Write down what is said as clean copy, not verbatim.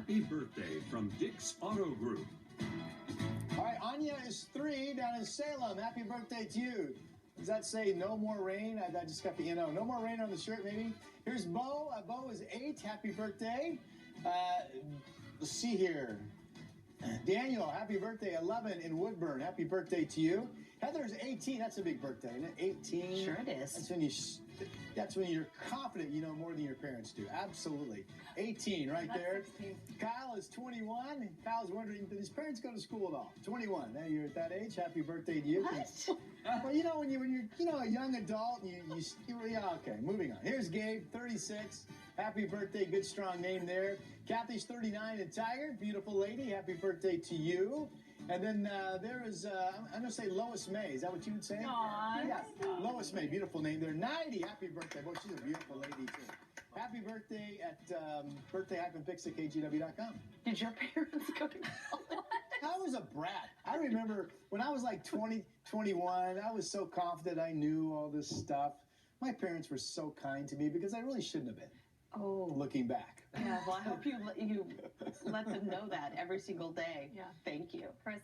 happy birthday from Dick's Auto Group. All right, Anya is 3 down in Salem. Happy birthday to you. Does that say no more rain? I just got the NO. No more rain on the shirt, maybe. Here's Bo. Bo is 8. Happy birthday. Let's see here. Daniel, happy birthday. 11 in Woodburn. Happy birthday to you. Heather's 18. That's a big birthday, isn't it? 18. Sure it is. That's when you're confident you know more than your parents do. Absolutely. 18 right there. 16. Kyle is 21. Kyle's wondering, did his parents go to school at all? 21. Now you're at that age. Happy birthday to you. What? Well, when you're a young adult, yeah, okay, moving on. Here's Gabe, 36. Happy birthday. Good, strong name there. Kathy's 39 in Tiger. Beautiful lady. Happy birthday to you. And then there is, I'm going to say Lois May. Is that what you would say? Aww. Yeah, Lois May. Beautiful name there. 90. Happy birthday. Boy, she's a beautiful lady, too. Happy birthday at birthday-pix@kgw.com. Did your parents go to college? I was a brat. I remember when I was like 20, 21, I was so confident I knew all this stuff. My parents were so kind to me because I really shouldn't have been. Oh. Looking back. Yeah, well, I hope you let them know that every single day. Yeah. Thank you. Chris,